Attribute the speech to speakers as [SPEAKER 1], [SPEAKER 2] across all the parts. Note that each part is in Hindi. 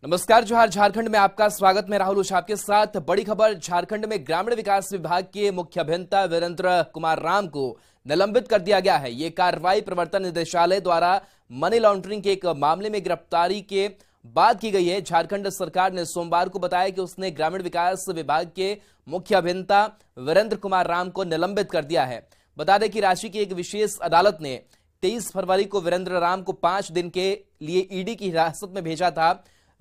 [SPEAKER 1] नमस्कार, जोहार। झारखंड में आपका स्वागत। मैं राहुल उषा आपके साथ। बड़ी खबर, झारखंड में ग्रामीण विकास विभाग के मुख्य अभियंता वीरेंद्र कुमार राम को निलंबित कर दिया गया है। ये कार्रवाई प्रवर्तन निदेशालय द्वारा मनी लॉन्ड्रिंग के एक मामले में गिरफ्तारी के बाद की गई है। झारखंड सरकार ने सोमवार को बताया कि उसने ग्रामीण विकास विभाग के मुख्य अभियंता वीरेंद्र कुमार राम को निलंबित कर दिया है। बता दें कि रांची की एक विशेष अदालत ने 23 फरवरी को वीरेंद्र राम को 5 दिन के लिए ईडी की हिरासत में भेजा था।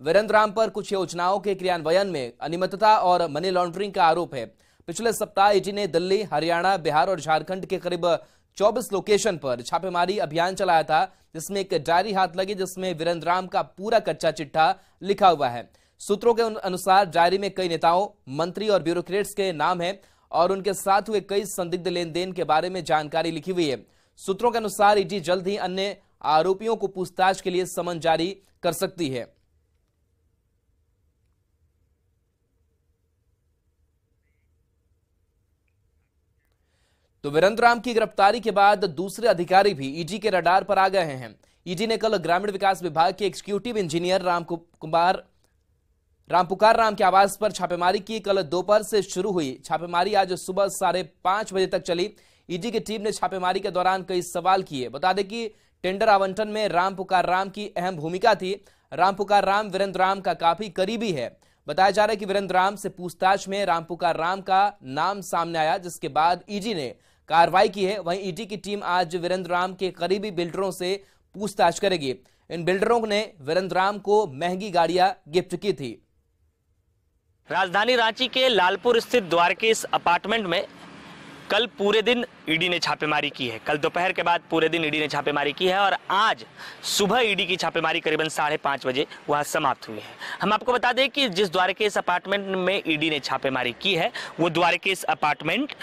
[SPEAKER 1] वीरेंद्र राम पर कुछ योजनाओं के क्रियान्वयन में अनियमितता और मनी लॉन्ड्रिंग का आरोप है। पिछले सप्ताह ईडी ने दिल्ली, हरियाणा, बिहार और झारखंड के करीब 24 लोकेशन पर छापेमारी अभियान चलाया था, जिसमें एक डायरी हाथ लगी जिसमें वीरेंद्र राम का पूरा कच्चा चिट्ठा लिखा हुआ है। सूत्रों के अनुसार डायरी में कई नेताओं, मंत्री और ब्यूरोक्रेट्स के नाम है और उनके साथ हुए कई संदिग्ध लेन देन के बारे में जानकारी लिखी हुई है। सूत्रों के अनुसार ईडी जल्द ही अन्य आरोपियों को पूछताछ के लिए समन जारी कर सकती है। तो वीरेंद्र राम की गिरफ्तारी के बाद दूसरे अधिकारी भी ईडी के रडार पर आ गए हैं। ईडी ने कल ग्रामीण विकास विभाग के एग्जीक्यूटिव इंजीनियर रामपुकार राम के आवास पर छापेमारी की। कल दोपहर से शुरू हुई छापेमारी आज सुबह 5:30 बजे तक चली। ईडी की टीम ने छापेमारी के दौरान कई सवाल किए। बता दें कि टेंडर आवंटन में रामपुकार राम की अहम भूमिका थी। रामपुकार राम वीरेंद्र राम का काफी करीबी है। बताया जा रहा है कि वीरेंद्र राम से पूछताछ में रामपुकार राम का नाम सामने आया, जिसके बाद ईडी ने कार्रवाई की है। वहीं ईडी की टीम आज वीरेंद्र राम के करीबी बिल्डरों से पूछताछ करेगी। इन बिल्डरों ने वीरेंद्र राम को महंगी गाड़ियां गिफ्ट की थी।
[SPEAKER 2] राजधानी रांची के लालपुर स्थित द्वारकेश अपार्टमेंट में कल पूरे दिन ईडी ने छापेमारी की है। कल दोपहर के बाद पूरे दिन ईडी ने छापेमारी की है और आज सुबह ईडी की छापेमारी करीबन 5:30 बजे वह समाप्त हुई है। हम आपको बता दें कि जिस द्वारकेश अपार्टमेंट में ईडी ने छापेमारी की है वो द्वारकेश अपार्टमेंट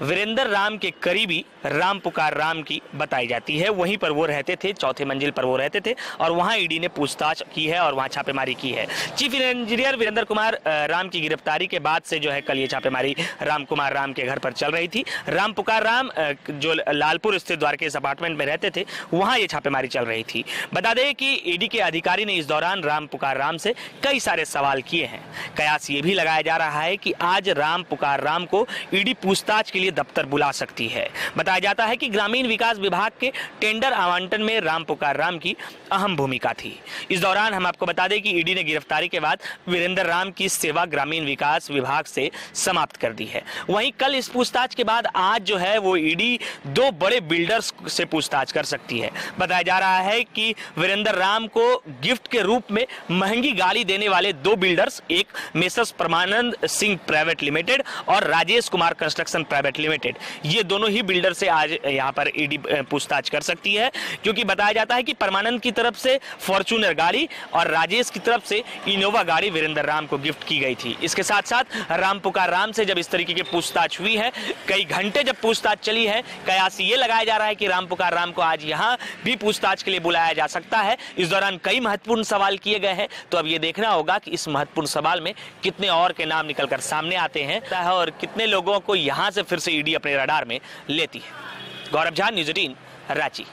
[SPEAKER 2] वीरेंद्र राम के करीबी रामपुकार राम की बताई जाती है। वहीं पर वो रहते थे, चौथे मंजिल पर वो रहते थे और वहां ईडी ने पूछताछ की है और वहां छापेमारी की है। चीफ इंजीनियर वीरेंद्र कुमार राम की गिरफ्तारी के बाद से जो है कल ये छापेमारी रामकुमार राम के घर पर चल रही थी। रामपुकार राम जो लालपुर स्थित द्वारकेश अपार्टमेंट में रहते थे वहां ये छापेमारी चल रही थी। बता दें कि ईडी के अधिकारी ने इस दौरान रामपुकार राम से कई सारे सवाल किए हैं। कयास ये भी लगाया जा रहा है कि आज रामपुकार राम को ईडी पूछताछ के लिए दफ्तर बुला सकती है। बताया जाता है कि ग्रामीण विकास विभाग के टेंडर आवंटन में रामपुकार राम की अहम भूमिका थी। इस दौरान हम आपको बता दें कि ईडी ने गिरफ्तारी के बाद वीरेंद्र राम की सेवा ग्रामीण विकास विभाग से समाप्त कर दी है। वहीं कल इस पूछताछ के बाद आज जो है वो ईडी 2 बड़े बिल्डर्स से पूछताछ कर सकती है। बताया जा रहा है कि वीरेंद्र राम को गिफ्ट के रूप में महंगी गाड़ी देने वाले 2 बिल्डर्स, एक मेसर्स परमानंद सिंह प्राइवेट लिमिटेड और Rajesh Kumar construction private limited, ये दोनों ही बिल्डर से आज यहां पर ईडी पूछताछ कर सकती है। क्योंकि बताया जाता है कि परमानंद की तरफ से फॉर्च्यूनर गाड़ी और राजेश की तरफ से इनोवा गाड़ी वीरेंद्र राम को गिफ्ट की गई थी। इसके साथ साथ रामपुकार राम से जब इस तरीके की पूछताछ हुई है, कई घंटे जब पूछताछ चली है, कयास ये लगाया जा रहा है कि रामपुकार राम को आज यहां भी पूछताछ के लिए बुलाया जा सकता है। इस दौरान कई महत्वपूर्ण सवाल किए गए हैं, तो अब ये देखना होगा कि इस महत्वपूर्ण सवाल में कितने और के नाम निकलकर सामने आते हैं और कितने लोगों को यहां से फिर से ईडी अपने रडार में लेती है। गौरव झा, न्यूज़ 18, रांची।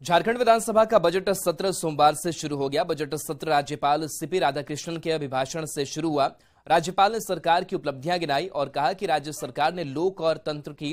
[SPEAKER 1] झारखंड विधानसभा का बजट सत्र सोमवार से शुरू हो गया। बजट सत्र राज्यपाल सीपी राधाकृष्णन के अभिभाषण से शुरू हुआ। राज्यपाल ने सरकार की उपलब्धियां गिनाई और कहा कि राज्य सरकार ने लोक और तंत्र की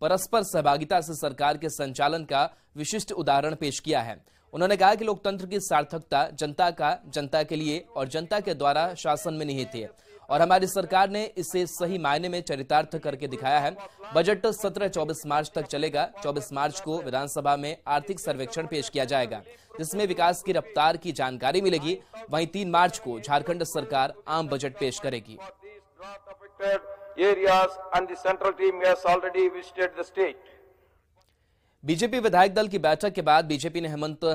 [SPEAKER 1] परस्पर सहभागिता से सरकार के संचालन का विशिष्ट उदाहरण पेश किया है। उन्होंने कहा कि लोकतंत्र की सार्थकता जनता के लिए और जनता के द्वारा शासन में निहित है और हमारी सरकार ने इसे सही मायने में चरितार्थ करके दिखाया है। बजट सत्र 24 मार्च तक चलेगा। 24 मार्च को विधानसभा में आर्थिक सर्वेक्षण पेश किया जाएगा, जिसमें विकास की रफ्तार की जानकारी मिलेगी। वहीं 3 मार्च को झारखंड सरकार आम बजट पेश करेगी। बीजेपी विधायक दल की बैठक के बाद बीजेपी ने हेमंत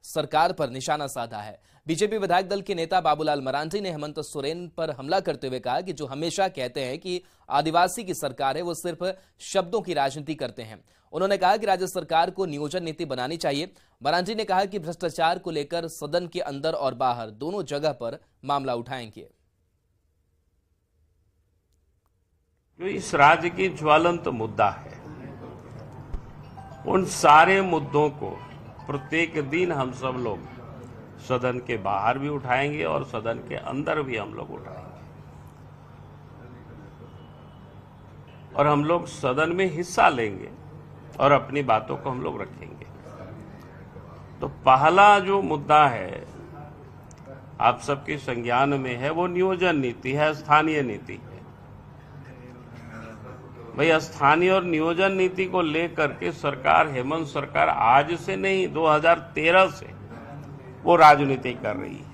[SPEAKER 1] सरकार पर निशाना साधा है। बीजेपी विधायक दल के नेता बाबूलाल मरांडी ने हेमंत सोरेन पर हमला करते हुए कहा कि जो हमेशा कहते हैं कि आदिवासी की सरकार है, वो सिर्फ शब्दों की राजनीति करते हैं। उन्होंने कहा कि राज्य सरकार को नियोजन नीति बनानी चाहिए। मरांडी ने कहा कि भ्रष्टाचार को लेकर सदन के अंदर और बाहर दोनों जगह पर मामला उठाएंगे।
[SPEAKER 3] जो इस राज्य की ज्वलंत मुद्दा है, उन सारे मुद्दों को प्रत्येक दिन हम सब लोग सदन के बाहर भी उठाएंगे और सदन के अंदर भी हम लोग उठाएंगे। और हम लोग सदन में हिस्सा लेंगे और अपनी बातों को हम लोग रखेंगे। तो पहला जो मुद्दा है आप सबके संज्ञान में है, वो नियोजन नीति है, स्थानीय नीति है। भाई स्थानीय और नियोजन नीति को लेकर के सरकार, हेमंत सरकार आज से नहीं 2013 से वो राजनीति कर रही है।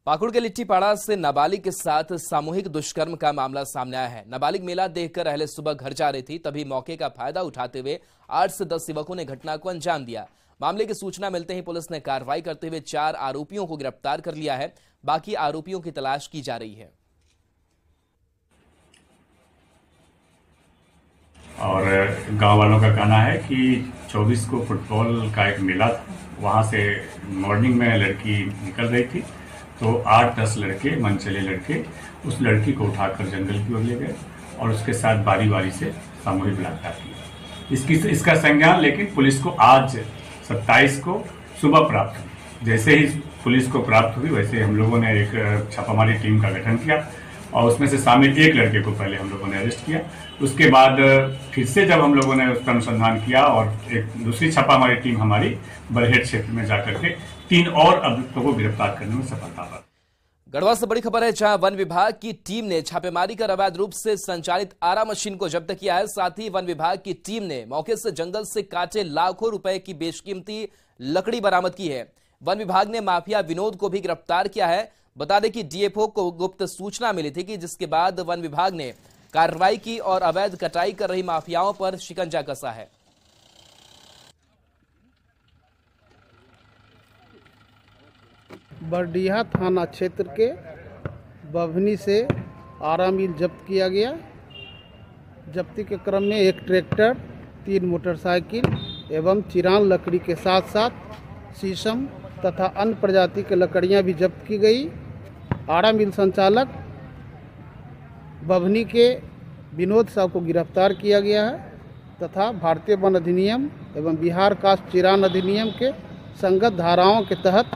[SPEAKER 1] पाकुड़ के लिट्टीपाड़ा से नाबालिग के साथ सामूहिक दुष्कर्म का मामला सामने आया है। नाबालिग मेला देखकर अहले सुबह घर जा रही थी, तभी मौके का फायदा उठाते हुए 8 से 10 युवकों ने घटना को अंजाम दिया। मामले की सूचना मिलते ही पुलिस ने कार्रवाई करते हुए 4 आरोपियों को गिरफ्तार कर लिया है। बाकी आरोपियों की तलाश की जा रही है।
[SPEAKER 4] और गांव वालों का कहना है कि 24 को फुटबॉल का एक मेला था, वहां से मॉर्निंग में लड़की निकल रही थी, तो 8-10 लड़के, मनचले लड़के उस लड़की को उठाकर जंगल की ओर ले गए और उसके साथ बारी बारी से सामूहिक बलात्कार किया। इसका संज्ञान लेकिन पुलिस को आज 27 को सुबह प्राप्त हुई। जैसे ही पुलिस को प्राप्त हुई वैसे हम लोगों ने एक छापामारी टीम का गठन किया और उसमें से शामिल एक लड़के को पहले हम लोगों ने अरेस्ट किया। उसके बाद फिर से जब हम लोगों ने उसका अनुसंधान किया और एक दूसरी छापामारी टीम हमारी बरहेट क्षेत्र में जाकर के 3 और अभियुक्तों को गिरफ्तार करने में सफलता पाई।
[SPEAKER 1] गढ़वा से बड़ी खबर है, जहां वन विभाग की टीम ने छापेमारी कर अवैध रूप से संचालित आरा मशीन को जब्त किया है। साथ ही वन विभाग की टीम ने मौके से जंगल से काटे लाखों रुपए की बेशकीमती लकड़ी बरामद की है। वन विभाग ने माफिया विनोद को भी गिरफ्तार किया है। बता दें कि डीएफओ को गुप्त सूचना मिली थी कि जिसके बाद वन विभाग ने कार्रवाई की और अवैध कटाई कर रही माफियाओं पर शिकंजा कसा है।
[SPEAKER 5] बरडीहा थाना क्षेत्र के बभनी से आरा मिल जब्त किया गया। जब्ती के क्रम में एक ट्रैक्टर, 3 मोटरसाइकिल एवं चिरान लकड़ी के साथ साथ शीशम तथा अन्य प्रजाति की लकड़ियां भी जब्त की गई। आरा मिल संचालक बभनी के विनोद साहब को गिरफ्तार किया गया है तथा भारतीय वन अधिनियम एवं बिहार काष्ठ चिरान अधिनियम के संगत धाराओं के तहत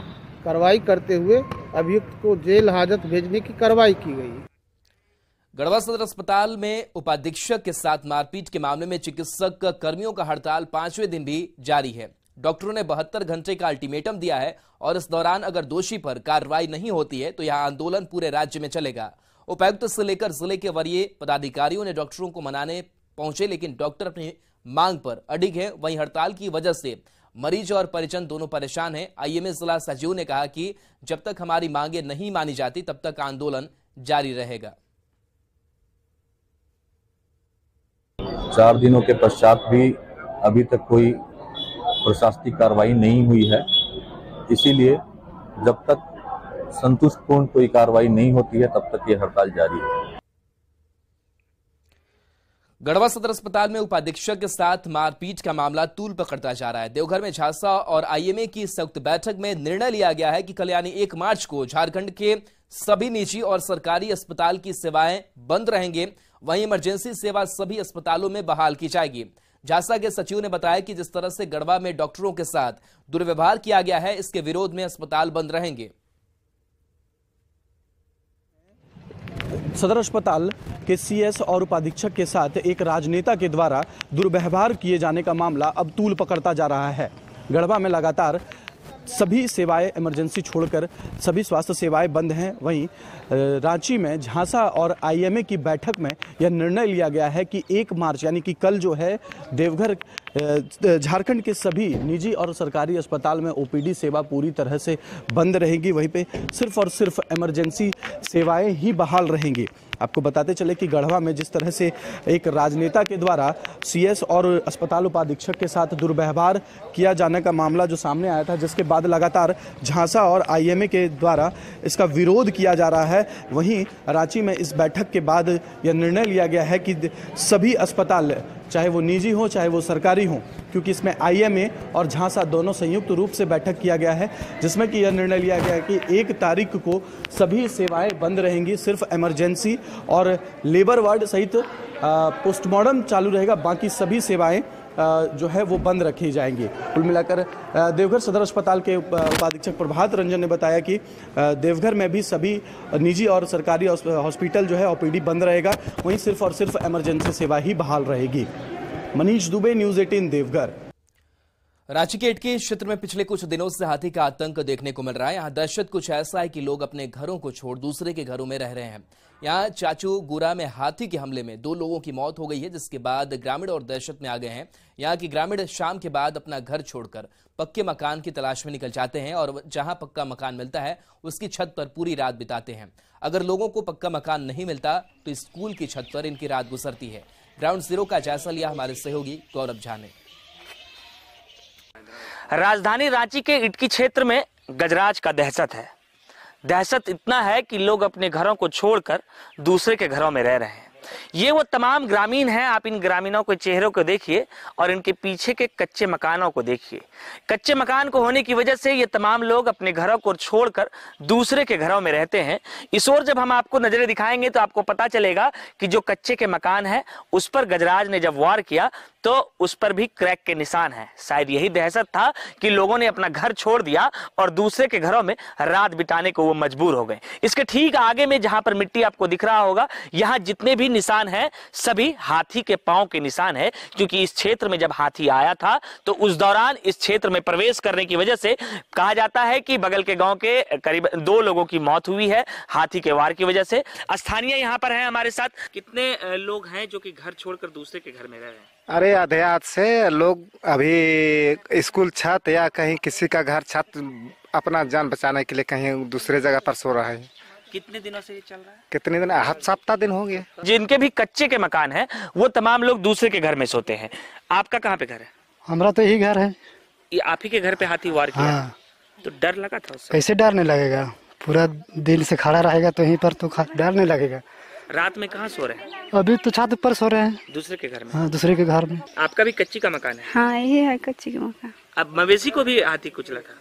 [SPEAKER 5] कार्रवाई करते हुए अभियुक्त को जेल हाजत भेजने की कार्रवाई की गई।
[SPEAKER 1] गढ़वा सदर अस्पताल में उपाधीक्षक के साथ मारपीट के मामले में चिकित्सक कर्मियों का हड़ताल 5वें दिन भी जारी है। डॉक्टरों ने 72 घंटे का अल्टीमेटम दिया है और इस दौरान अगर दोषी पर कार्रवाई नहीं होती है तो यह आंदोलन पूरे राज्य में चलेगा। उपायुक्त से लेकर जिले के वरीय पदाधिकारियों ने डॉक्टरों को मनाने पहुंचे, लेकिन डॉक्टर अपनी मांग पर अडिग है। वहीं हड़ताल की वजह से मरीज और परिजन दोनों परेशान हैं। आईएमए जिला सचिव ने कहा कि जब तक हमारी मांगे नहीं मानी जाती तब तक आंदोलन जारी रहेगा।
[SPEAKER 6] 4 दिनों के पश्चात भी अभी तक कोई प्रशासनिक कार्रवाई नहीं हुई है, इसीलिए जब तक संतुष्टपूर्ण कोई कार्रवाई नहीं होती है तब तक ये हड़ताल जारी है।
[SPEAKER 1] गढ़वा सदर अस्पताल में उपाधीक्षक के साथ मारपीट का मामला तूल पकड़ता जा रहा है। देवघर में झांसा और आईएमए की संयुक्त बैठक में निर्णय लिया गया है कि कल यानी 1 मार्च को झारखंड के सभी निजी और सरकारी अस्पताल की सेवाएं बंद रहेंगे। वहीं इमरजेंसी सेवा सभी अस्पतालों में बहाल की जाएगी। झांसा के सचिव ने बताया कि जिस तरह से गढ़वा में डॉक्टरों के साथ दुर्व्यवहार किया गया है, इसके विरोध में अस्पताल बंद रहेंगे।
[SPEAKER 7] सदर अस्पताल के सीएस और उपाधीक्षक के साथ एक राजनेता के द्वारा दुर्व्यवहार किए जाने का मामला अब तूल पकड़ता जा रहा है। गढ़वा में लगातार सभी सेवाएं इमरजेंसी छोड़कर सभी स्वास्थ्य सेवाएं बंद हैं। वहीं रांची में झांसा और आईएमए की बैठक में यह निर्णय लिया गया है कि 1 मार्च यानी कि कल जो है देवघर झारखंड के सभी निजी और सरकारी अस्पताल में ओपीडी सेवा पूरी तरह से बंद रहेगी। वहीं पे सिर्फ और सिर्फ इमरजेंसी सेवाएं ही बहाल रहेंगी। आपको बताते चले कि गढ़वा में जिस तरह से एक राजनेता के द्वारा सीएस और अस्पताल उपाधीक्षक के साथ दुर्व्यवहार किया जाने का मामला जो सामने आया था, जिसके बाद लगातार झांसा और आईएमए के द्वारा इसका विरोध किया जा रहा है, वहीं रांची में इस बैठक के बाद यह निर्णय लिया गया है कि सभी अस्पताल चाहे वो निजी हो चाहे वो सरकारी हो, क्योंकि इसमें आईएमए और झांसा दोनों संयुक्त रूप से बैठक किया गया है, जिसमें कि यह निर्णय लिया गया है कि 1 तारीख को सभी सेवाएं बंद रहेंगी। सिर्फ इमरजेंसी और लेबर वार्ड सहित पोस्टमार्टम चालू रहेगा, बाकी सभी सेवाएं जो है वो बंद रखी जाएंगी। कुल मिलाकर देवघर सदर अस्पताल के उपाधीक्षक प्रभात रंजन ने बताया कि देवघर में भी सभी निजी और सरकारी हॉस्पिटल जो है ओपीडी बंद रहेगा, वहीं सिर्फ और सिर्फ इमरजेंसी सेवा ही बहाल रहेगी। मनीष दुबे, न्यूज़ 18 देवघर।
[SPEAKER 1] रांची के इटकी क्षेत्र में पिछले कुछ दिनों से हाथी का आतंक देखने को मिल रहा है। यहाँ दहशत कुछ ऐसा है कि लोग अपने घरों को छोड़ दूसरे के घरों में रह रहे हैं। यहाँ चाचू गुरा में हाथी के हमले में 2 लोगों की मौत हो गई है, जिसके बाद ग्रामीण और दहशत में आ गए हैं। यहाँ की ग्रामीण शाम के बाद अपना घर छोड़कर पक्के मकान की तलाश में निकल जाते हैं और जहां पक्का मकान मिलता है उसकी छत पर पूरी रात बिताते हैं। अगर लोगों को पक्का मकान नहीं मिलता तो स्कूल की छत पर इनकी रात गुजरती है। ग्राउंड जीरो का जायजा लिया हमारे सहयोगी गौरव झा ने।
[SPEAKER 2] राजधानी रांची के इटकी क्षेत्र में गजराज का दहशत है। दहशत इतना है कि लोग अपने घरों को छोड़कर दूसरे के घरों में रह रहे हैं। ये वो तमाम ग्रामीण हैं। आप इन ग्रामीणों के चेहरों को देखिए और इनके पीछे के कच्चे मकानों को देखिए। कच्चे मकान को होने की वजह से ये तमाम लोग अपने घरों को छोड़कर दूसरे के घरों में रहते हैं। इस ओर जब हम आपको नजरें दिखाएंगे तो आपको पता चलेगा कि जो कच्चे के मकान है उस पर गजराज ने जब वार किया तो उस पर भी क्रैक के निशान हैं। शायद यही दहशत था कि लोगों ने अपना घर छोड़ दिया और दूसरे के घरों में रात बिताने को वो मजबूर हो गए। इसके ठीक आगे में जहां पर मिट्टी आपको दिख रहा होगा, यहाँ जितने भी निशान हैं सभी हाथी के पांव के निशान है, क्योंकि इस क्षेत्र में जब हाथी आया था तो उस दौरान इस क्षेत्र में प्रवेश करने की वजह से कहा जाता है कि बगल के गांव के करीब 2 लोगों की मौत हुई है हाथी के वार की वजह से। स्थानीय यहाँ पर हैं हमारे साथ। कितने लोग हैं जो कि घर छोड़कर दूसरे के घर में रह रहे हैं?
[SPEAKER 8] अरे आधे से लोग अभी स्कूल छत या कहीं किसी का घर छत अपना जान बचाने के लिए कहीं दूसरे जगह पर सो रहा है।
[SPEAKER 2] कितने दिनों से ये चल रहा है?
[SPEAKER 8] कितने दिन? हफ्ता दिन हो गया।
[SPEAKER 2] जिनके भी कच्चे के मकान हैं वो तमाम लोग दूसरे के घर में सोते हैं। आपका कहाँ पे घर है?
[SPEAKER 9] हमारा तो यही घर है।
[SPEAKER 2] ये आप ही के घर पे हाथी वार किया? हाँ। तो डर लगा था उससे?
[SPEAKER 9] कैसे डर नहीं लगेगा, पूरा दिन से खड़ा रहेगा तो यहीं पर तो डर नहीं लगेगा।
[SPEAKER 2] रात में कहाँ सो रहे हैं?
[SPEAKER 9] अभी तो छत पर सो रहे हैं।
[SPEAKER 2] दूसरे के घर में?
[SPEAKER 9] हाँ, दूसरे के घर में।
[SPEAKER 2] आपका भी कच्ची का मकान है?
[SPEAKER 10] हाँ, ये है कच्ची का मकान।
[SPEAKER 2] अब मवेशी को भी हाथी कुचला था?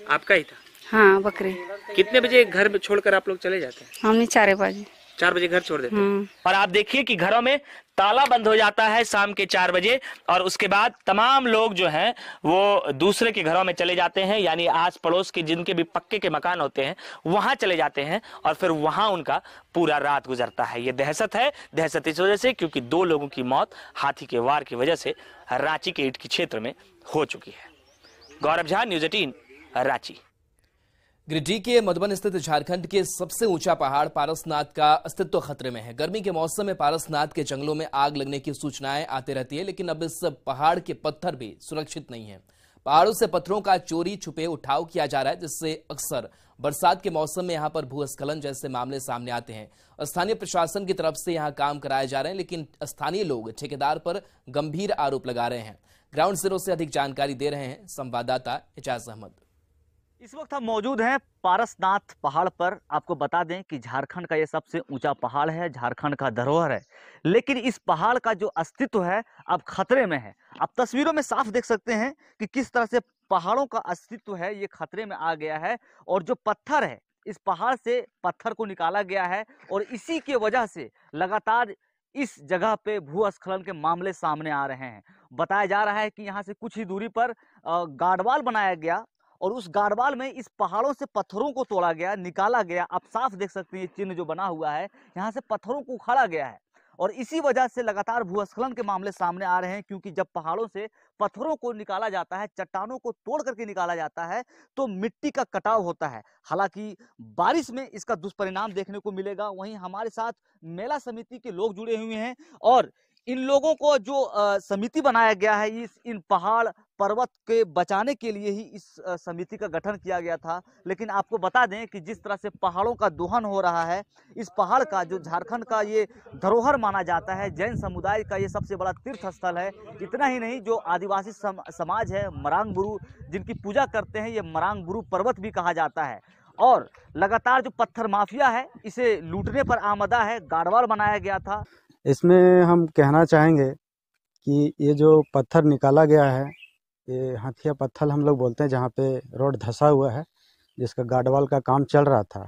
[SPEAKER 2] आपका ही था?
[SPEAKER 10] हाँ, बकरे।
[SPEAKER 2] कितने बजे घर छोड़कर आप लोग चले जाते हैं?
[SPEAKER 10] हमने 4 बजे।
[SPEAKER 2] 4 बजे घर छोड़ देते हैं। और आप देखिए कि घरों में ताला बंद हो जाता है शाम के 4 बजे और उसके बाद तमाम लोग जो हैं वो दूसरे के घरों में चले जाते हैं, यानी आस पड़ोस के जिनके भी पक्के के मकान होते हैं वहां चले जाते हैं और फिर वहां उनका पूरा रात गुजरता है। ये दहशत है। दहशत इस वजह से क्योंकि 2 लोगों की मौत हाथी के वार की वजह से रांची के इटकी क्षेत्र में हो चुकी है। गौरव झा, न्यूज़ 18 रांची।
[SPEAKER 1] गिरिडीह के मधुबन स्थित झारखंड के सबसे ऊंचा पहाड़ पारसनाथ का अस्तित्व खतरे में है। गर्मी के मौसम में पारसनाथ के जंगलों में आग लगने की सूचनाएं आती रहती है, लेकिन अब इस पहाड़ के पत्थर भी सुरक्षित नहीं है। पहाड़ों से पत्थरों का चोरी छुपे उठाव किया जा रहा है, जिससे अक्सर बरसात के मौसम में यहां पर भूस्खलन जैसे मामले सामने आते हैं। स्थानीय प्रशासन की तरफ से यहां काम कराए जा रहे हैं, लेकिन स्थानीय लोग ठेकेदार पर गंभीर आरोप लगा रहे हैं। ग्राउंड जीरो से अधिक जानकारी दे रहे हैं संवाददाता एजाज अहमद।
[SPEAKER 11] इस वक्त हम मौजूद हैं पारसनाथ पहाड़ पर। आपको बता दें कि झारखंड का ये सबसे ऊंचा पहाड़ है, झारखंड का धरोहर है, लेकिन इस पहाड़ का जो अस्तित्व है अब खतरे में है। आप तस्वीरों में साफ देख सकते हैं कि किस तरह से पहाड़ों का अस्तित्व है ये खतरे में आ गया है और जो पत्थर है इस पहाड़ से पत्थर को निकाला गया है और इसी की वजह से लगातार इस जगह पे भूस्खलन के मामले सामने आ रहे हैं। बताया जा रहा है कि यहाँ से कुछ ही दूरी पर गार्डवाल बनाया गया और उस गार्डवाल में इस पहाड़ों से पत्थरों को तोड़ा गया, निकाला गया। आप साफ देख सकते हैं ये चिन्ह जो बना हुआ है, यहाँ से पत्थरों को उखाड़ा गया है और इसी वजह से लगातार भूस्खलन के मामले सामने आ रहे हैं, क्योंकि जब पहाड़ों से पत्थरों को निकाला जाता है, चट्टानों को तोड़ करके निकाला जाता है तो मिट्टी का कटाव होता है। हालांकि बारिश में इसका दुष्परिणाम देखने को मिलेगा। वहीं हमारे साथ मेला समिति के लोग जुड़े हुए हैं और इन लोगों को जो समिति बनाया गया है इन पहाड़ पर्वत के बचाने के लिए ही इस समिति का गठन किया गया था। लेकिन आपको बता दें कि जिस तरह से पहाड़ों का दोहन हो रहा है, इस पहाड़ का जो झारखंड का ये धरोहर माना जाता है, जैन समुदाय का ये सबसे बड़ा तीर्थ स्थल है। इतना ही नहीं, जो आदिवासी समाज है मरांग बुरु जिनकी पूजा करते हैं, ये मरांग बुरु पर्वत भी कहा जाता है। और लगातार जो पत्थर माफिया है इसे लूटने पर आमदा है। गार्डवाल बनाया गया था।
[SPEAKER 9] इसमें हम कहना चाहेंगे कि ये जो पत्थर निकाला गया है, ये हाथिया पत्थर हम लोग बोलते हैं, जहाँ पे रोड धंसा हुआ है, जिसका गार्डवाल का काम चल रहा था।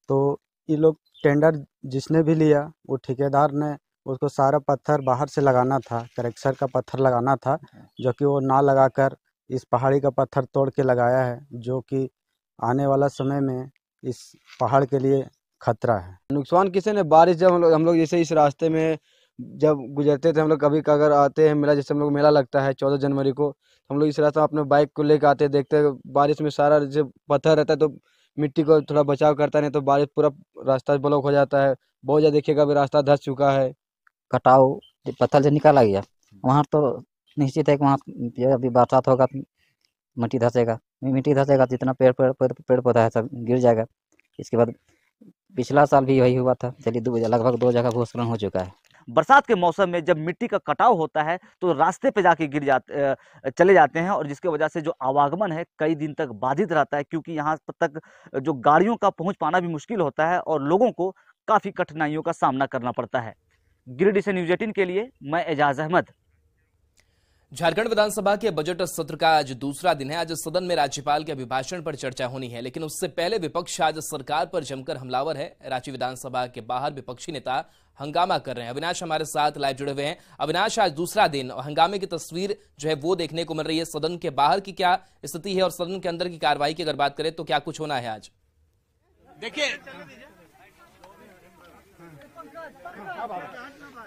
[SPEAKER 9] तो ये लोग टेंडर जिसने भी लिया वो ठेकेदार ने उसको सारा पत्थर बाहर से लगाना था, करेक्सर का पत्थर लगाना था, जो कि वो ना लगाकर इस पहाड़ी का पत्थर तोड़ के लगाया है, जो कि आने वाला समय में इस पहाड़ के लिए खतरा है।
[SPEAKER 12] नुकसान किसी ने, बारिश जब हम लोग जैसे इस रास्ते में जब गुजरते थे, हम लोग कभी अगर आते हैं मेला, जैसे हम लोग मेला लगता है 14 जनवरी को, तो हम लोग इस रास्ते अपने बाइक को लेकर आते, देखते हैं बारिश में सारा जैसे पत्थर रहता है तो मिट्टी को थोड़ा बचाव करता, नहीं तो बारिश पूरा रास्ता ब्लॉक हो जाता है। बहुत ज़्यादा देखिएगा अभी रास्ता धंस चुका है।
[SPEAKER 13] कटाव पत्थर से निकाला गया, वहाँ तो निश्चित है कि वहाँ अभी बरसात होगा मिट्टी धंसेगा, जितना पेड़ पौधा है सब गिर जाएगा। इसके बाद पिछला साल भी वही हुआ था, चलिए लगभग 2 जगह भूस्खलन हो चुका है।
[SPEAKER 11] बरसात के मौसम में जब मिट्टी का कटाव होता है तो रास्ते पे जाके चले जाते हैं, और जिसके वजह से जो आवागमन है कई दिन तक बाधित रहता है, क्योंकि यहाँ तक जो गाड़ियों का पहुंच पाना भी मुश्किल होता है और लोगों को काफ़ी कठिनाइयों का सामना करना पड़ता है। गिरिडीह से न्यूज़ 18 के लिए मैं एजाज अहमद।
[SPEAKER 1] झारखंड विधानसभा के बजट सत्र का आज दूसरा दिन है। आज सदन में राज्यपाल के अभिभाषण पर चर्चा होनी है, लेकिन उससे पहले विपक्ष आज सरकार पर जमकर हमलावर है। रांची विधानसभा के बाहर विपक्षी नेता हंगामा कर रहे हैं। अविनाश हमारे साथ लाइव जुड़े हुए हैं। अविनाश, आज दूसरा दिन और हंगामे की तस्वीर जो है वो देखने को मिल रही है। सदन के बाहर की क्या स्थिति है और सदन के अंदर की कार्रवाई की अगर बात करें तो क्या कुछ होना है आज?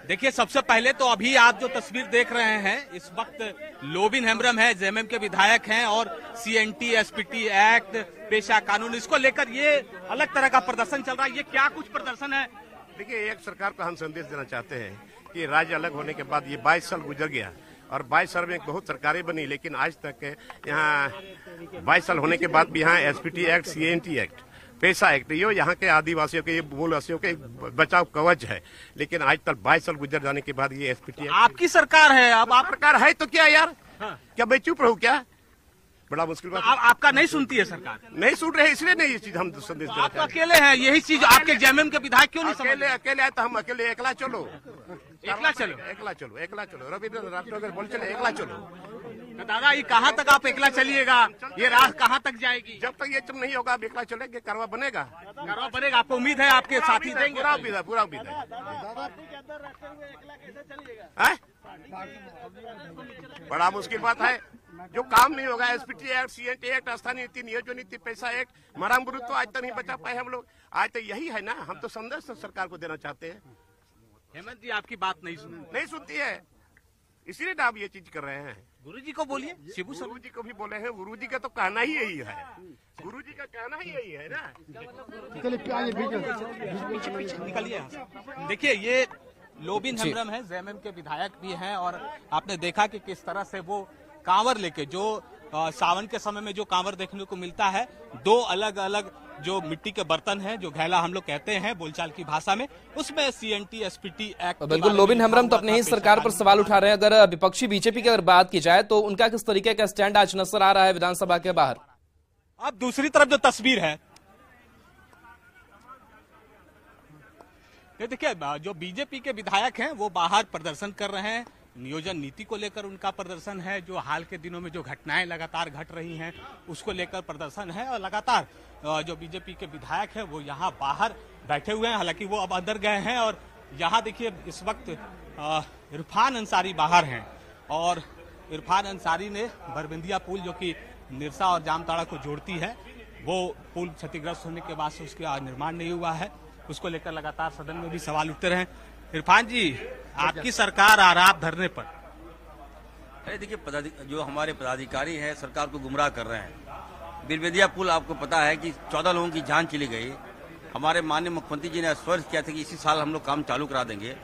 [SPEAKER 14] देखिए, सबसे पहले तो अभी आप जो तस्वीर देख रहे हैं, इस वक्त लोबिन हेम्ब्रम है, जेएमएम के विधायक हैं, और सीएनटी एसपीटी एक्ट, पेशा कानून, इसको लेकर ये अलग तरह का प्रदर्शन चल रहा है। ये क्या कुछ प्रदर्शन है?
[SPEAKER 15] देखिए, एक सरकार को हम संदेश देना चाहते हैं कि राज्य अलग होने के बाद ये 22 साल गुजर गया और 22 साल में बहुत सरकारें बनी, लेकिन आज तक यहाँ 22 साल होने के बाद भी यहाँ एसपीटी एक्ट, सीएनटी एक्ट, पेशा एक्ट, ये यहाँ के आदिवासियों के, मूलवासियों के बचाव कवच है, लेकिन आज तक 22 साल गुजर जाने के बाद ये एसपीटी एक्ट।
[SPEAKER 14] आपकी सरकार है, अब आप
[SPEAKER 15] सरकार है तो क्या यार, क्या मैं चुप रहूं क्या? बड़ा मुश्किल बात।
[SPEAKER 14] आपका नहीं सुनती है सरकार?
[SPEAKER 15] नहीं सुन रहे, इसलिए नहीं ये चीज हम संदेश देना
[SPEAKER 14] आप अकेले हैं, यही चीज आपके जेएमएम के विधायक क्यों नहीं समझ?
[SPEAKER 15] अकेले आए तो हम अकेले एकला चलो रविन्द्रनाथ अगर बोल चले एकला चलो।
[SPEAKER 14] तो दादा, ये कहाँ तक आप एकला चलिएगा? ये राह कहाँ तक जाएगी?
[SPEAKER 15] जब तक ये नहीं होगा आप एकला चलेंगे, कारवा बनेगा।
[SPEAKER 14] आपको उम्मीद है आपके साथी देंगे?
[SPEAKER 15] पूरा उम्मीद है। बड़ा मुश्किल बात है, जो काम नहीं होगा, एसपीटी एक्ट, सीएनटी एक्ट, स्थानीय नीति, नियोजन नीति, पैसा एक्ट, मराम गुरु तो आज तक नहीं बचा पाए हम लोग। आज तो यही है ना, हम तो संदेश सरकार को देना चाहते हैं।
[SPEAKER 14] हेमंत जी, आपकी बात नहीं
[SPEAKER 15] सुनती है, इसीलिए ना आप ये चीज कर रहे हैं।
[SPEAKER 14] गुरुजी को बोलिए, शिबू
[SPEAKER 15] गुरु जी को भी बोले हैं, गुरु जी का तो कहना ही यही है, गुरु जी का कहना ही यही है ना।
[SPEAKER 14] निकलिए। देखिए, ये लोबिन हेम्ब्रम है, जेएमएम के विधायक भी हैं, और आपने देखा कि किस तरह से वो कांवर लेके, जो सावन के समय में जो कांवर देखने को मिलता है, 2 अलग अलग जो मिट्टी के बर्तन हैं, जो घैला हम लोग कहते हैं बोलचाल की भाषा में, उसमें सीएनटी एसपीटी एक्ट।
[SPEAKER 1] बिल्कुल, लोबिन हेम्ब्रम तो अपने ही सरकार पर सवाल उठा रहे हैं। अगर विपक्षी बीजेपी की अगर बात की जाए तो उनका किस तरीके का स्टैंड आज नजर आ रहा है विधानसभा के बाहर?
[SPEAKER 14] अब दूसरी तरफ जो तस्वीर है, देखिए, जो बीजेपी के विधायक हैं वो बाहर प्रदर्शन कर रहे हैं। नियोजन नीति को लेकर उनका प्रदर्शन है, जो हाल के दिनों में जो घटनाएं लगातार घट रही हैं उसको लेकर प्रदर्शन है, और लगातार जो बीजेपी के विधायक हैं वो यहाँ बाहर बैठे हुए हैं। हालांकि वो अब अंदर गए हैं, और यहाँ देखिए इस वक्त इरफान अंसारी बाहर हैं, और इरफान अंसारी ने बरबंदिया पुल, जो कि निरसा और जामताड़ा को जोड़ती है, वो पुल क्षतिग्रस्त होने के बाद से उसका निर्माण नहीं हुआ है, उसको लेकर लगातार सदन में भी सवाल उठते रहे। इरफान जी, आपकी सरकार आराप धरने पर,
[SPEAKER 16] अरे देखिए, जो हमारे पदाधिकारी हैं सरकार को गुमराह कर रहे हैं। बिरबेदिया पुल आपको पता है कि 14 लोगों की जान चली गई। हमारे माननीय मुख्यमंत्री जी ने आश्वस्त किया था कि इसी साल हम लोग काम चालू करा देंगे,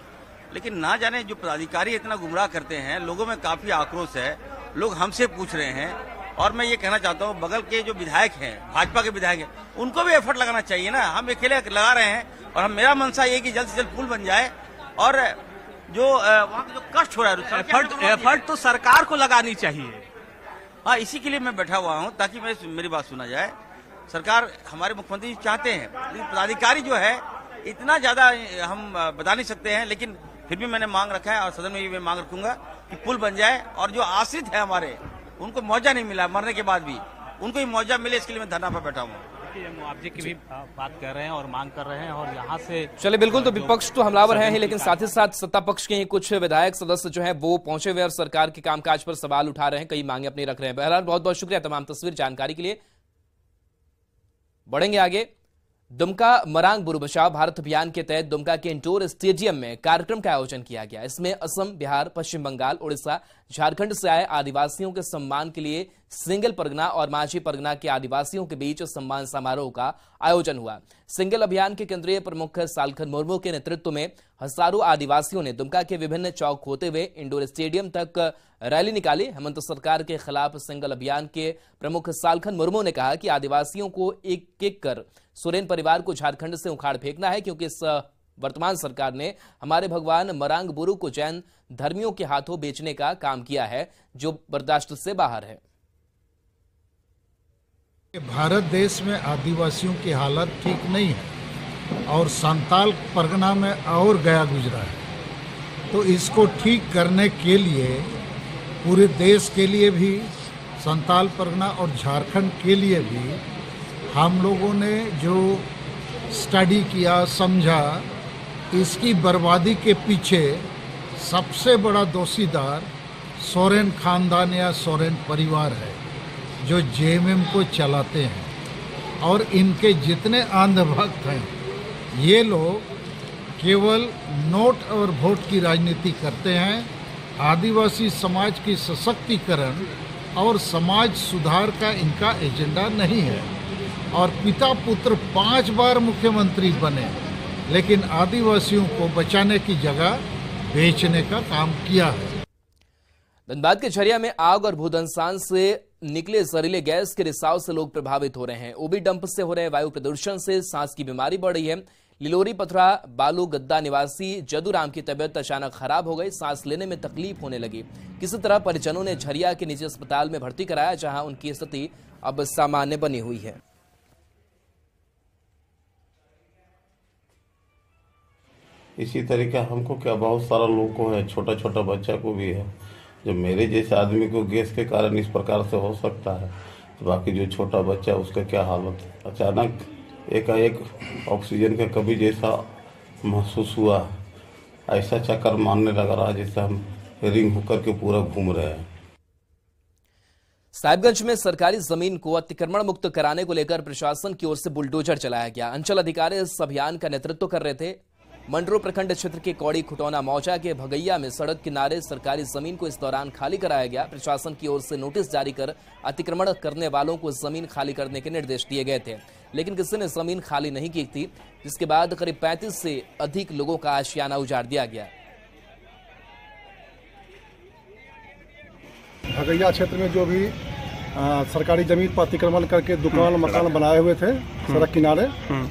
[SPEAKER 16] लेकिन ना जाने जो पदाधिकारी इतना गुमराह करते हैं, लोगों में काफी आक्रोश है, लोग हमसे पूछ रहे हैं। और मैं ये कहना चाहता हूँ, बगल के जो विधायक हैं, भाजपा के विधायक हैं, उनको भी एफर्ट लगाना चाहिए ना। हम अकेले लगा रहे हैं, और मेरा मनसा ये कि जल्द से जल्द पुल बन जाए, और जो वहाँ जो कष्ट हो रहा है,
[SPEAKER 14] एफर्ट तो सरकार को लगानी चाहिए।
[SPEAKER 16] हाँ, इसी के लिए मैं बैठा हुआ हूँ, ताकि मेरी बात सुना जाए। सरकार, हमारे मुख्यमंत्री चाहते हैं, लेकिन पदाधिकारी जो है इतना ज्यादा हम बता नहीं सकते हैं, लेकिन फिर भी मैंने मांग रखा है, और सदन में भी मैं मांग रखूंगा कि पुल बन जाए, और जो आश्रित है हमारे, उनको मुआवजा नहीं मिला मरने के बाद भी, उनको ही मुआवजा मिले, इसके लिए मैं धरना पर बैठा हूँ।
[SPEAKER 14] देखिए मुआवजे की भी बात कर रहे हैं और मांग कर रहे हैं और यहाँ से
[SPEAKER 1] चले बिल्कुल, तो विपक्ष तो हमलावर है ही, लेकिन साथ ही साथ सत्ता पक्ष के ही कुछ विधायक सदस्य जो हैं वो पहुंचे हुए और सरकार के कामकाज पर सवाल उठा रहे हैं, कई मांगे अपनी रख रहे हैं। बहरहाल बहुत बहुत शुक्रिया तमाम तस्वीर जानकारी के लिए। बढ़ेंगे आगे। दुमका मरांग बुरु बचाओ भारत अभियान के तहत दुमका के इंडोर स्टेडियम में कार्यक्रम का आयोजन किया गया। इसमें असम, बिहार, पश्चिम बंगाल, उड़ीसा, झारखंड से आए आदिवासियों के सम्मान के लिए सिंगल परगना और माझी परगना के आदिवासियों के बीच सम्मान समारोह का आयोजन हुआ। सिंगल अभियान के केंद्रीय प्रमुख सालखन मुर्मू के नेतृत्व में हजारों आदिवासियों ने दुमका के विभिन्न चौक होते हुए इंडोर स्टेडियम तक रैली निकाली। हेमंत सरकार के खिलाफ सिंगल अभियान के प्रमुख सालखन मुर्मू ने कहा कि आदिवासियों को एक एक कर सोरेन परिवार को झारखंड से उखाड़ फेंकना है, क्योंकि इस वर्तमान सरकार ने हमारे भगवान मरांग बुरु को जैन धर्मियों के हाथों बेचने का काम किया है, जो बर्दाश्त से बाहर है।
[SPEAKER 17] भारत देश में आदिवासियों की हालत ठीक नहीं है और संताल परगना में और गया गुजरा है, तो इसको ठीक करने के लिए पूरे देश के लिए भी, संताल परगना और झारखंड के लिए भी हम लोगों ने जो स्टडी किया, समझा, इसकी बर्बादी के पीछे सबसे बड़ा दोषीदार सोरेन खानदान या सोरेन परिवार है, जो जेएमएम को चलाते हैं। और इनके जितने अंधभक्त हैं, ये लोग केवल नोट और वोट की राजनीति करते हैं। आदिवासी समाज की सशक्तिकरण और समाज सुधार का इनका एजेंडा नहीं है। और पिता पुत्र 5 बार मुख्यमंत्री बने, लेकिन आदिवासियों को बचाने की जगह बेचने का काम किया है।
[SPEAKER 1] धनबाद के झरिया में आग और भूधंसान से निकले जहरीले गैस के रिसाव से लोग प्रभावित हो रहे हैं। ओबी डंप से हो रहे वायु प्रदूषण से सांस की बीमारी बढ़ रही है। लिलोरी पथरा बालू गद्दा निवासी जदूराम की तबीयत अचानक खराब हो गई, सांस लेने में तकलीफ होने लगी। किसी तरह परिजनों ने झरिया के निजी अस्पताल में भर्ती कराया, जहां उनकी स्थिति अब सामान्य बनी हुई है।
[SPEAKER 18] इसी तरीका हमको क्या, बहुत सारा लोग को है, छोटा छोटा बच्चा को भी है। जब मेरे जैसे आदमी को गैस के कारण इस प्रकार से हो सकता है, तो बाकी जो छोटा बच्चा उसका क्या हालत है। अचानक एकाएक ऑक्सीजन का कभी जैसा महसूस हुआ, ऐसा चक्कर मारने लगा रहा जैसे हम रिंग होकर के पूरा घूम रहे हैं।
[SPEAKER 1] साहिबगंज में सरकारी जमीन को अतिक्रमण मुक्त कराने को लेकर प्रशासन की ओर से बुलडोजर चलाया गया। अंचल अधिकारी इस अभियान का नेतृत्व कर रहे थे। मंडरो प्रखंड क्षेत्र के कौड़ी खुटौना मौजा के भगैया में सड़क किनारे सरकारी जमीन को इस दौरान खाली कराया गया। प्रशासन की ओर से नोटिस जारी कर अतिक्रमण करने वालों को जमीन खाली करने के निर्देश दिए गए थे, लेकिन किसी ने जमीन खाली नहीं की थी, जिसके बाद करीब 35 से अधिक लोगों का आशियाना उजाड़ दिया गया।
[SPEAKER 19] भगैया क्षेत्र में जो भी सरकारी जमीन पर अतिक्रमण करके दुकान मकान बनाए हुए थे सड़क किनारे,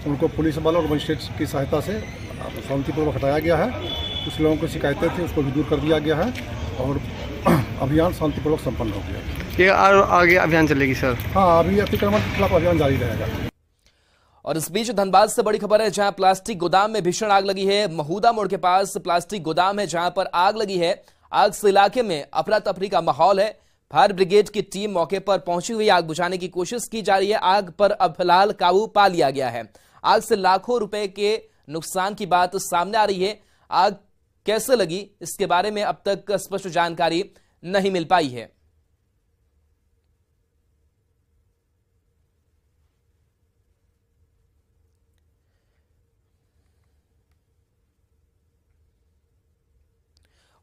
[SPEAKER 19] उनको पुलिस बल और मजिस्ट्रेट की सहायता से शांतिपूर्वक हटाया गया है। कुछ लोगों की शिकायतें थी, उसको भी दूर कर दिया गया है और अभियान शांतिपूर्वक संपन्न हो गया।
[SPEAKER 20] ये आगे अभियान चलेगी सर?
[SPEAKER 19] हाँ, अभी अतिक्रमण के खिलाफ अभियान जारी रहेगा।
[SPEAKER 1] और इस बीच धनबाद से बड़ी खबर है, जहां प्लास्टिक गोदाम में भीषण आग लगी है। महूदा मोड़ के पास प्लास्टिक गोदाम है, जहां पर आग लगी है। आग से इलाके में अफरा तफरी का माहौल है। फायर ब्रिगेड की टीम मौके पर पहुंची हुई, आग बुझाने की कोशिश की जा रही है। आग पर अब फिलहाल काबू पा लिया गया है। आग से लाखों रुपए के नुकसान की बात सामने आ रही है। आग कैसे लगी, इसके बारे में अब तक स्पष्ट जानकारी नहीं मिल पाई है।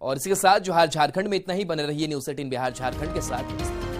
[SPEAKER 1] और इसी के साथ जो झारखंड में इतना ही। बने रहिए न्यूज़ 18 बिहार झारखंड के साथ।